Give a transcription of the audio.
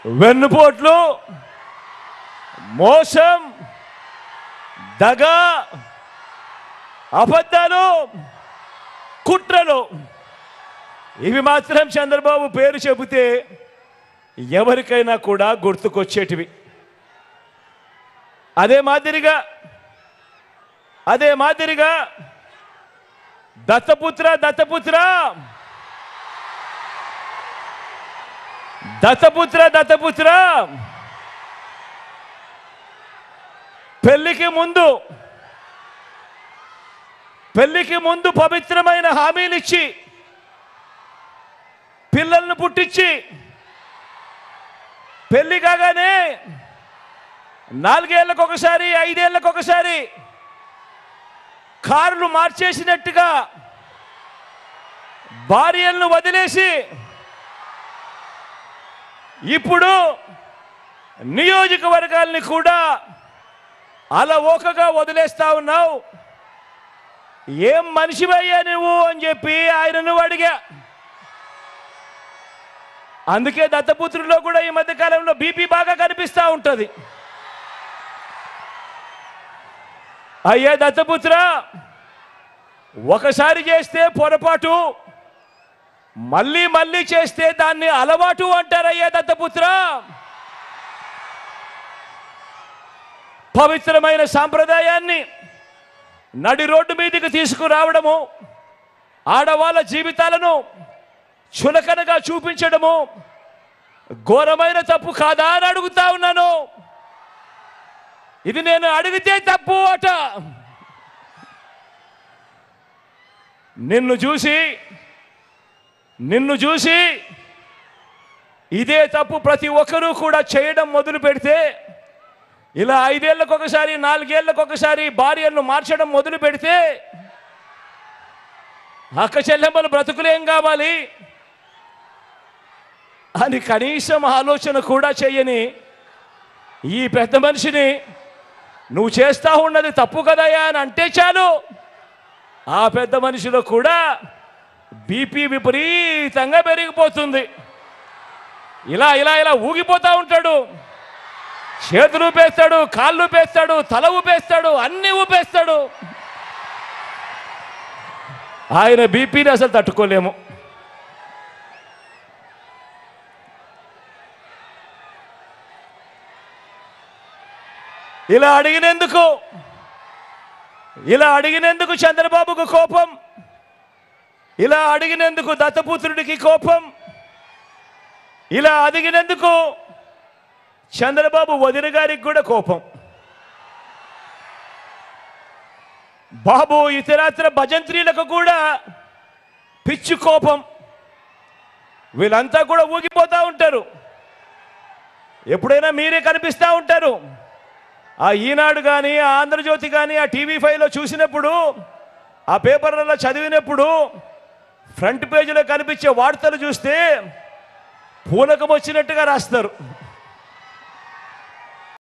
వెన్నుపోట్లు, మోసం, దగ, అబద్ధాలు, కుట్రలు, ఇవి మాత్రం చంద్రబాబు పేరు చెబితే ఎవరికైనా కూడా గుర్తుకొచ్చేటివి. అదే మాదిరిగా దత్తపుత్ర దత్తపుత్ర దత్తపుత్ర దత్తపుత్ర పెళ్లికి ముందు పవిత్రమైన హామీలిచ్చి పిల్లలను పుట్టించి పెళ్లి కాగానే 4 ఏళ్లకొకసారి 5 ఏళ్లకొకసారి కార్లు మార్చేసినట్టుగా భార్యలను వదిలేసి ఇప్పుడు నియోజకవర్గాల్ని కూడా అలవోకగా వదిలేస్తా ఉన్నావు. ఏం మనిషివయ్యా నువ్వు అని చెప్పి ఆయనను అడిగా. అందుకే దత్తపుత్రుల్లో కూడా ఈ మధ్య కాలంలో బీపీ బాగా కనిపిస్తూ ఉంటుంది. అయ్యా దత్తపుత్ర, ఒకసారి చేస్తే పొరపాటు, మళ్ళీ మళ్ళీ చేస్తే దాన్ని అలవాటు అంటారయ్యా దత్తపుత్ర. పవిత్రమైన సాంప్రదాయాన్ని నడి రోడ్డు మీదకి తీసుకురావడము, ఆడవాళ్ళ జీవితాలను చులకనగా చూపించడము ఘోరమైన తప్పు కాదా అని అడుగుతా ఉన్నాను. ఇది నేను అడిగితే తప్పు అట. నిన్ను చూసి ఇదే తప్పు ప్రతి ఒక్కరూ కూడా చేయడం మొదలు పెడితే, ఇలా 5 ఏళ్లకొకసారి 4 ఏళ్లకొకసారి భార్యలను మార్చడం మొదలు పెడితే అక్క చెల్లెమ్మల బ్రతుకులేం కావాలి అని కనీసం ఆలోచన కూడా చెయ్యని ఈ పెద్ద మనిషిని నువ్వు చేస్తా ఉన్నది తప్పు కదయా అని అంటే చాలు, ఆ పెద్ద మనిషిలో కూడా బీపీ విపరీతంగా పెరిగిపోతుంది. ఇలా ఇలా ఇలా ఊగిపోతూ ఉంటాడు. చేతులు ఊపేస్తాడు, కాళ్ళు ఊపేస్తాడు, తల ఊపేస్తాడు, అన్ని ఊపేస్తాడు. ఆయన బీపీని అసలు తట్టుకోలేము. ఇలా అడిగినందుకు చంద్రబాబుకు కోపం, ఇలా అడిగినందుకు దత్తపుత్రుడికి కోపం, ఇలా అడిగినందుకు చంద్రబాబు వదిన గారికి కూడా కోపం. బాబు ఇతరాత్ర భజంత్రీలకు కూడా పిచ్చి కోపం. వీళ్ళంతా కూడా ఊగిపోతూ ఉంటారు. ఎప్పుడైనా మీరే కనిపిస్తూ ఉంటారు. ఆ ఈనాడు కానీ, ఆ ఆంధ్రజ్యోతి కానీ, ఆ TV5లో చూసినప్పుడు, ఆ పేపర్లలో చదివినప్పుడు ఫ్రంట్ పేజీలో కనిపించే వార్తలు చూస్తే పూనకం వచ్చినట్టుగా రాస్తారు.